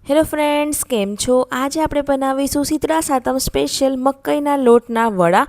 Hello friends, કેમ છો? આજે આપણે બનાવીશું શીતળા સાતમ સ્પેશિયલ મકાઈના લોટના વડા.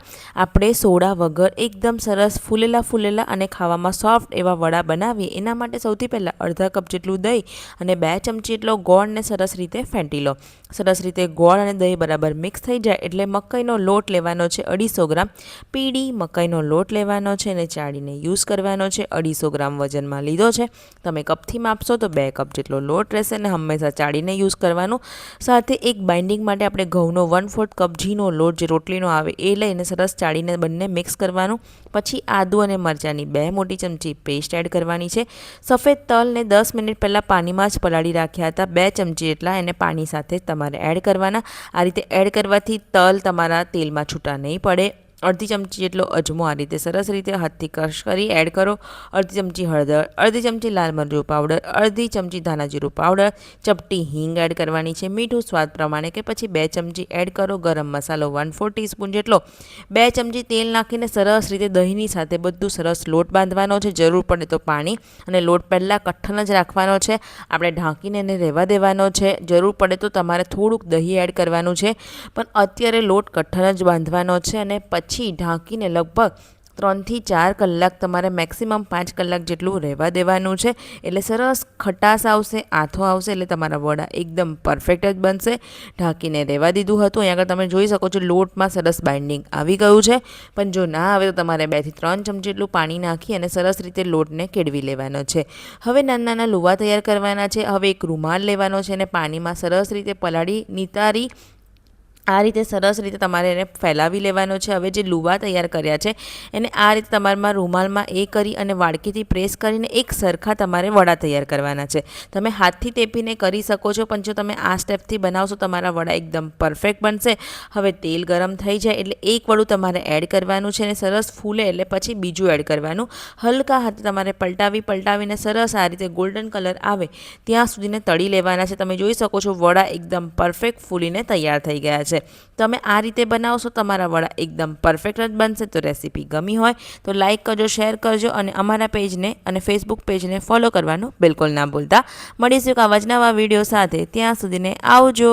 આપણે સોડા વગર એકદમ સરસ ફૂલેલા અને ખાવામાં સોફ્ટ એવા વડા બનાવીએ. એના માટે સૌથી પહેલાં અડધા કપ જેટલું દહીં અને 2 ચમચી એટલો ગોળને સરસ રીતે ફેંટી લો. સરસ રીતે ગોળ અને દહીં બરાબર મિક્સ થઈ જાય એટલે મકાઈનો લોટ લેવાનો છે 250 ગ્રામ. પીળી મકાઈનો લોટ લેવાનો છે અને ચાળીને યુઝ કરવાનો છે. 250 ગ્રામ વજનમાં લીધો છે. તમે કપથી માપશો તો 2 કપ જેટલો લોટ રહેશે અને હંમેશા ચાળીને યુઝ કરવાનું. સાથે એક બાઇન્ડિંગ માટે આપણે ઘઉંનો 1/4 કપ ઘીનો લોટ જે રોટલીનો આવે એ લઈને સરસ ચાળીને બંને મિક્સ કરવાનું. પછી આદુ અને મરચાંની 2 મોટી ચમચી પેસ્ટ એડ કરવાની છે. સફેદ તલને 10 મિનિટ પહેલાં પાણીમાં જ પલાળી રાખ્યા હતા. 2 ચમચી એટલા એને પાણી સાથે તમારે એડ કરવાના. આ રીતે એડ કરવાથી તલ તમારા તેલમાં છૂટા નહીં પડે. અડધી ચમચી જેટલો અજમો આ રીતે સરસ રીતે હાથથી ક્રશ કરી એડ કરો. અડધી ચમચી હળદર, અડધી ચમચી લાલ મરચું પાવડર, અડધી ચમચી ધાણા જીરું પાવડર, ચપટી હિંગ એડ કરવાની છે. મીઠું સ્વાદ પ્રમાણે કે પછી 2 ચમચી એડ કરો. ગરમ મસાલો 1/4 ટીસ્પૂન જેટલો. 2 ચમચી તેલ નાખીને સરસ રીતે દહીંની સાથે બધું સરસ લોટ બાંધવાનો છે. જરૂર પડે તો પાણી અને લોટ પહેલાં કઠણ જ રાખવાનો છે. આપણે ઢાંકીને એને રહેવા દેવાનો છે. જરૂર પડે તો તમારે થોડુંક દહીં એડ કરવાનું છે, પણ અત્યારે લોટ કઠણ જ બાંધવાનો છે અને પછી ઢાંકીને લગભગ 3 થી 4 કલાક તમારે મેક્સિમમ 5 કલાક જેટલું રહેવા દેવાનું છે. એટલે સરસ ખટાશ આવશે, આથો આવશે એટલે તમારા વડા એકદમ પરફેક્ટ જ બનશે. ઢાંકીને રહેવા દીધું હતું. અહીં આગળ તમે જોઈ શકો છો લોટમાં સરસ બાઇન્ડિંગ આવી ગયું છે. પણ જો ના આવે તો તમારે 2 થી 3 ચમચી જેટલું પાણી નાખી અને સરસ રીતે લોટને કેળવી લેવાનો છે. હવે નાના લુવા તૈયાર કરવાના છે. હવે એક રૂમાલ લેવાનો છે અને પાણીમાં સરસ રીતે પલાળી નિતારી આ રીતે સરસ રીતે તમારે એને ફેલાવી લેવાનો છે. હવે જે લુવા તૈયાર કર્યા છે એને આ રીતે તમારા રૂમાલમાં એ કરી અને વાડકીથી પ્રેસ કરીને એક સરખા તમારે વડા તૈયાર કરવાના છે. તમે હાથથી તેપીને કરી શકો છો, પણ જો તમે આ સ્ટેપથી બનાવશો તમારા વડા એકદમ પરફેક્ટ બનશે. હવે તેલ ગરમ થઈ જાય એટલે એક વડું તમારે એડ કરવાનું છે અને સરસ ફૂલે એટલે પછી બીજું એડ કરવાનું. હલકા હાથે તમારે પલટાવીને સરસ આ રીતે ગોલ્ડન કલર આવે ત્યાં સુધીને તળી લેવાના છે. તમે જોઈ શકો છો વડા એકદમ પરફેક્ટ ફૂલીને તૈયાર થઈ ગયા છે. તમે આ રીતે બનાવશો તમારા વડા એકદમ પરફેક્ટ જ બનશે. તો રેસીપી ગમી હોય તો લાઇક કરજો, શેર કરજો અને અમારા પેજને અને ફેસબુક પેજને ફોલો કરવાનું બિલકુલ ના ભૂલતા. મળીશું એક આવા જ નવા વિડીયો સાથે. ત્યાં સુધીને આવજો.